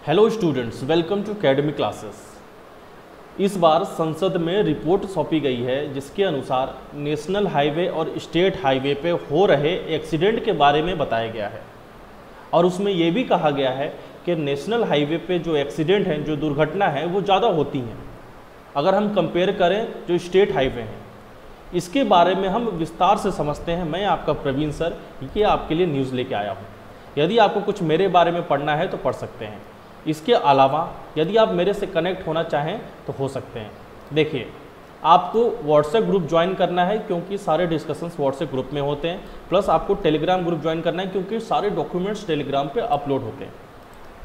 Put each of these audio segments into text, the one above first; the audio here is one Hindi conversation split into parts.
Hello students, welcome to academy classes. इस बार संसद में रिपोर्ट सौंपी गई है जिसके अनुसार नेशनल हाईवे और स्टेट हाईवे पे हो रहे एक्सीडेंट के बारे में बताया गया है। और उसमें ये भी कहा गया है कि नेशनल हाईवे पे जो एक्सीडेंट हैं, जो दुर्घटना है, वो ज़्यादा होती हैं अगर हम कंपेयर करें जो स्टेट हाईवे हैं। इसके बारे में हम विस्तार से समझते हैं। मैं आपका प्रवीण सर ये आपके लिए न्यूज़ लेके आया हूँ। यदि आपको कुछ मेरे बारे में पढ़ना है तो पढ़ सकते हैं। इसके अलावा यदि आप मेरे से कनेक्ट होना चाहें तो हो सकते हैं। देखिए, आपको व्हाट्सएप ग्रुप ज्वाइन करना है क्योंकि सारे डिस्कशंस व्हाट्सएप ग्रुप में होते हैं। प्लस आपको टेलीग्राम ग्रुप ज्वाइन करना है क्योंकि सारे डॉक्यूमेंट्स टेलीग्राम पे अपलोड होते हैं।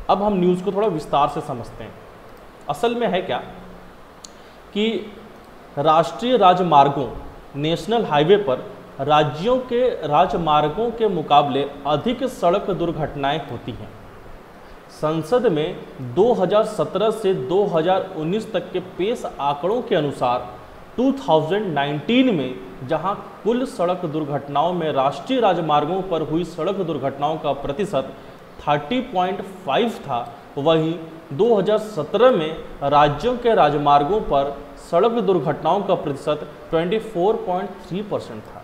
अब हम न्यूज़ को थोड़ा विस्तार से समझते हैं। असल में है क्या कि राष्ट्रीय राजमार्गों, नेशनल हाईवे पर राज्यों के राजमार्गों के मुकाबले अधिक सड़क दुर्घटनाएं होती हैं। संसद में 2017 से 2019 तक के पेश आंकड़ों के अनुसार 2019 में जहां कुल सड़क दुर्घटनाओं में राष्ट्रीय राजमार्गों पर हुई सड़क दुर्घटनाओं का प्रतिशत 30.5 था, वहीं 2017 में राज्यों के राजमार्गों पर सड़क दुर्घटनाओं का प्रतिशत 24.3% था।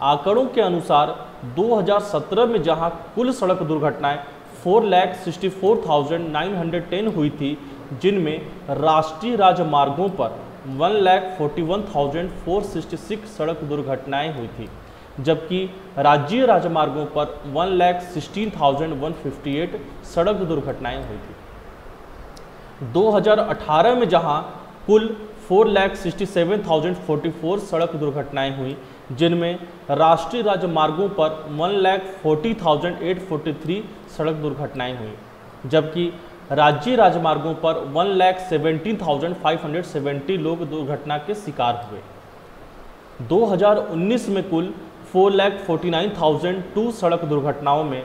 आंकड़ों के अनुसार 2017 में जहां कुल सड़क दुर्घटनाएं 4,64,910 हुई थी, जिनमें राष्ट्रीय राजमार्गों पर 1,41,466 सड़क दुर्घटनाएं हुई थी, जबकि राज्य राजमार्गों पर 1,16,158 सड़क दुर्घटनाएं हुई थी। 2018 में जहां कुल 4,67,044 सड़क दुर्घटनाएं हुई, जिनमें राष्ट्रीय राजमार्गों पर 1,40,843 सड़क दुर्घटनाएं हुई, जबकि राज्य राजमार्गों पर 1,17,570 लोग दुर्घटना के शिकार हुए। 2019 में कुल 4,49,002 सड़क दुर्घटनाओं में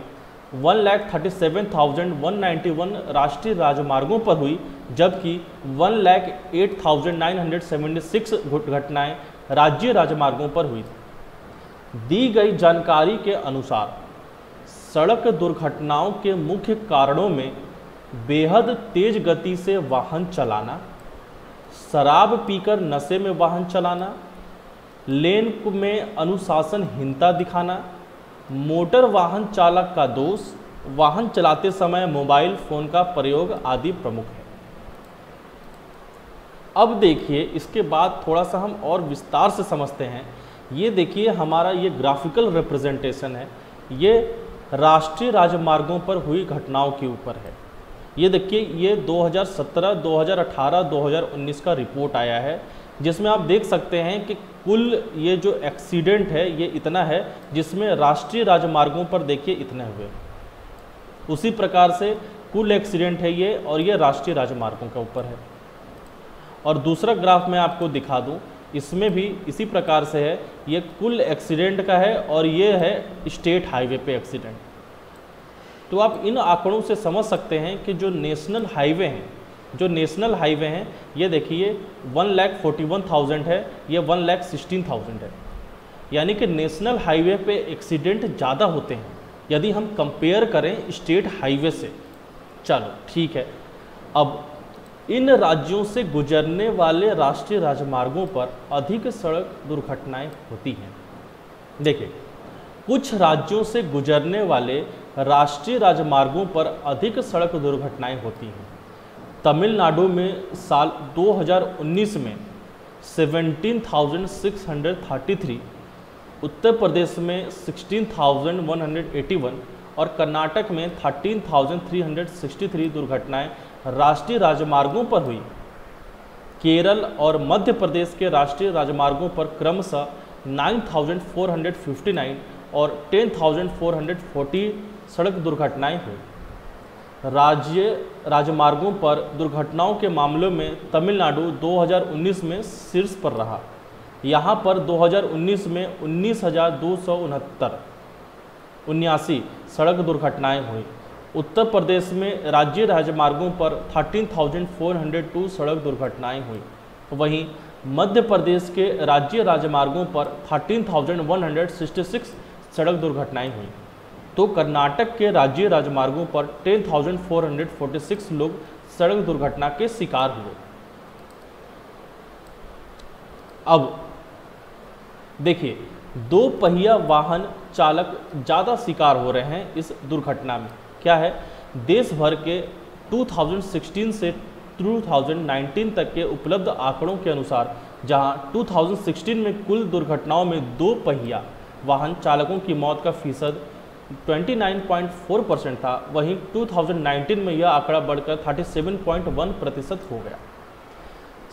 1,37,191 राष्ट्रीय राजमार्गों पर हुई, जबकि 1,08,976 घटनाएं राज्य राजमार्गों पर हुई। दी गई जानकारी के अनुसार सड़क दुर्घटनाओं के मुख्य कारणों में बेहद तेज गति से वाहन चलाना, शराब पीकर नशे में वाहन चलाना, लेन में अनुशासनहीनता दिखाना, मोटर वाहन चालक का दोष, वाहन चलाते समय मोबाइल फोन का प्रयोग आदि प्रमुख है। अब देखिए, इसके बाद थोड़ा सा हम और विस्तार से समझते हैं। ये देखिए, हमारा ये ग्राफिकल रिप्रेजेंटेशन है, ये राष्ट्रीय राजमार्गों पर हुई घटनाओं के ऊपर है। ये देखिए, ये 2017, 2018, 2019 का रिपोर्ट आया है, जिसमें आप देख सकते हैं कि कुल ये जो एक्सीडेंट है ये इतना है, जिसमें राष्ट्रीय राजमार्गों पर देखिए इतने हुए। उसी प्रकार से कुल एक्सीडेंट है ये, और ये राष्ट्रीय राजमार्गों के ऊपर है। और दूसरा ग्राफ मैं आपको दिखा दूं, इसमें भी इसी प्रकार से है, ये कुल एक्सीडेंट का है और ये है स्टेट हाईवे पे एक्सीडेंट। तो आप इन आंकड़ों से समझ सकते हैं कि जो नेशनल हाईवे हैं, ये देखिए 1,41,000 है, ये 1,16,000 है। यानी कि नेशनल हाईवे पे एक्सीडेंट ज़्यादा होते हैं यदि हम कंपेयर करें स्टेट हाईवे से। चलो ठीक है, अब इन राज्यों से गुजरने वाले राष्ट्रीय राजमार्गों पर अधिक सड़क दुर्घटनाएं होती हैं। देखिए, कुछ राज्यों से गुजरने वाले राष्ट्रीय राजमार्गों पर अधिक सड़क दुर्घटनाएं होती हैं। तमिलनाडु में साल 2019 में 17,633, उत्तर प्रदेश में 16,181 और कर्नाटक में 13,363 दुर्घटनाएं राष्ट्रीय राजमार्गों पर हुई। केरल और मध्य प्रदेश के राष्ट्रीय राजमार्गों पर क्रमशः 9,459 और 10,440 सड़क दुर्घटनाएं हुई। राज्य राजमार्गों पर दुर्घटनाओं के मामलों में तमिलनाडु 2019 में शीर्ष पर रहा। यहाँ पर 2019 में 19,279 सड़क दुर्घटनाएं हुई। उत्तर प्रदेश में राज्य राजमार्गों पर 13,402 सड़क दुर्घटनाएं हुई। वहीं मध्य प्रदेश के राज्य राजमार्गों पर 13,166 सड़क दुर्घटनाएं हुई। तो कर्नाटक के राज्य राजमार्गों पर 10,446 लोग सड़क दुर्घटना के शिकार हुए। अब देखिए, 2 पहिया वाहन चालक ज़्यादा शिकार हो रहे हैं इस दुर्घटना में। क्या है, देश भर के 2016 से 2019 तक के उपलब्ध आंकड़ों के अनुसार जहां 2016 में कुल दुर्घटनाओं में 2 पहिया वाहन चालकों की मौत का फीसद 29.4% था, वहीं 2019 में यह आंकड़ा बढ़कर 37.1% हो गया।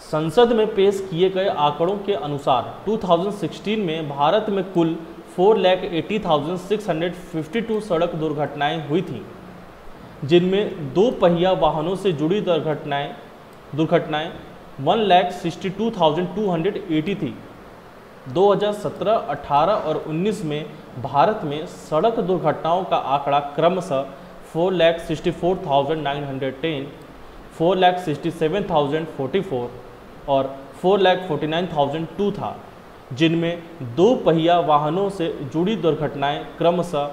संसद में पेश किए गए आंकड़ों के अनुसार 2016 में भारत में कुल 4,80,652 सड़क दुर्घटनाएं हुई थीं, जिनमें 2 पहिया वाहनों से जुड़ी दुर्घटनाएं 1,62,280 थी। 2017, 18 और 19 में भारत में सड़क दुर्घटनाओं का आंकड़ा क्रमशः 4,64,910, 4,67,044 और 4,49,002 था, जिनमें 2 पहिया वाहनों से जुड़ी दुर्घटनाएं क्रमशः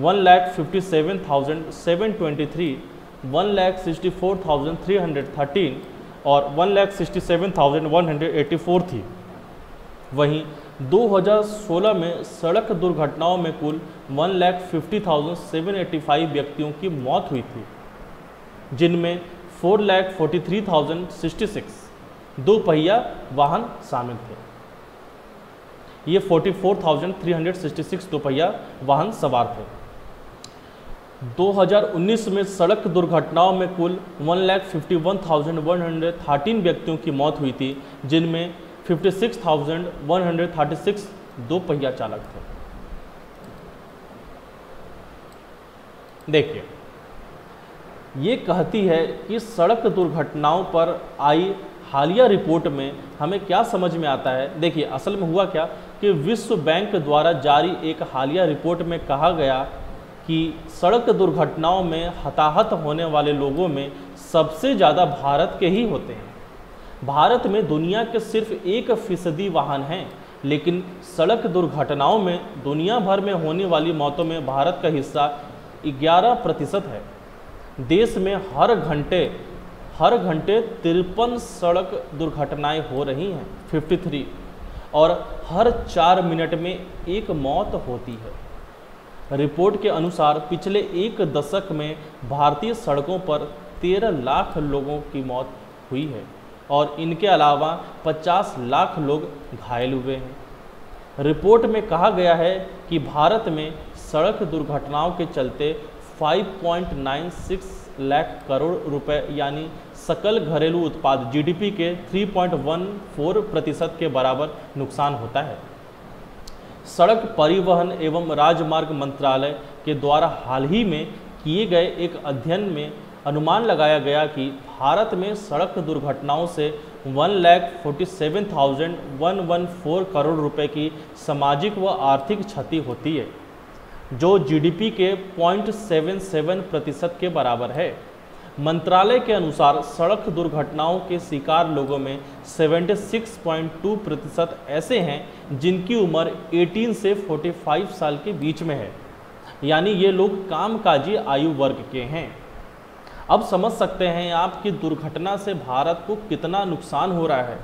1,57,723, 1,64,313 और 1,67,184 थी। वहीं 2016 में सड़क दुर्घटनाओं में कुल 1,50,785 व्यक्तियों की मौत हुई थी, जिनमें 4,43,066 2 पहिया वाहन शामिल थे। ये 44,366 2 पहिया वाहन सवार थे। 2019 में सड़क दुर्घटनाओं में कुल 1,51,113 व्यक्तियों की मौत हुई थी, जिनमें 56,136 2 पहिया चालक थे। देखिए, ये कहती है कि सड़क दुर्घटनाओं पर आई हालिया रिपोर्ट में हमें क्या समझ में आता है। देखिए, असल में हुआ क्या कि विश्व बैंक द्वारा जारी एक हालिया रिपोर्ट में कहा गया कि सड़क दुर्घटनाओं में हताहत होने वाले लोगों में सबसे ज़्यादा भारत के ही होते हैं। भारत में दुनिया के सिर्फ 1% वाहन हैं, लेकिन सड़क दुर्घटनाओं में दुनिया भर में होने वाली मौतों में भारत का हिस्सा 11% है। देश में हर घंटे 53 सड़क दुर्घटनाएं हो रही हैं, 53, और हर 4 मिनट में एक मौत होती है। रिपोर्ट के अनुसार पिछले 1 दशक में भारतीय सड़कों पर 13 लाख लोगों की मौत हुई है और इनके अलावा 50 लाख लोग घायल हुए हैं। रिपोर्ट में कहा गया है कि भारत में सड़क दुर्घटनाओं के चलते 5.96 लाख करोड़ रुपए यानी सकल घरेलू उत्पाद जीडीपी के 3.14% के बराबर नुकसान होता है। सड़क परिवहन एवं राजमार्ग मंत्रालय के द्वारा हाल ही में किए गए एक अध्ययन में अनुमान लगाया गया कि भारत में सड़क दुर्घटनाओं से 1,47,114 करोड़ रुपए की सामाजिक व आर्थिक क्षति होती है, जो जीडीपी के 0.77% के बराबर है। मंत्रालय के अनुसार सड़क दुर्घटनाओं के शिकार लोगों में 76.2% ऐसे हैं जिनकी उम्र 18 से 45 साल के बीच में है, यानी ये लोग कामकाजी आयु वर्ग के हैं। अब समझ सकते हैं आप कि दुर्घटना से भारत को कितना नुकसान हो रहा है।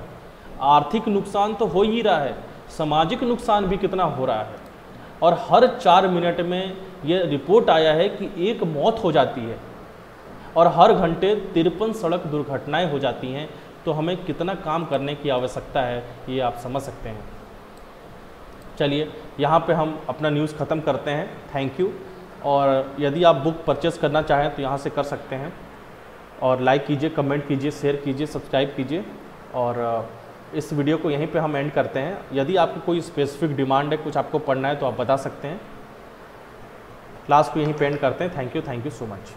आर्थिक नुकसान तो हो ही रहा है, सामाजिक नुकसान भी कितना हो रहा है, और हर 4 मिनट में ये रिपोर्ट आया है कि एक मौत हो जाती है और हर घंटे 53 सड़क दुर्घटनाएं हो जाती हैं। तो हमें कितना काम करने की आवश्यकता है ये आप समझ सकते हैं। चलिए, यहाँ पे हम अपना न्यूज़ ख़त्म करते हैं। Thank you. और यदि आप बुक परचेज़ करना चाहें तो यहाँ से कर सकते हैं। और लाइक कीजिए, कमेंट कीजिए, शेयर कीजिए, सब्सक्राइब कीजिए। और इस वीडियो को यहीं पे हम एंड करते हैं। यदि आपको कोई स्पेसिफिक डिमांड है, कुछ आपको पढ़ना है तो आप बता सकते हैं। क्लास को यहीं पे एंड करते हैं। Thank you so much.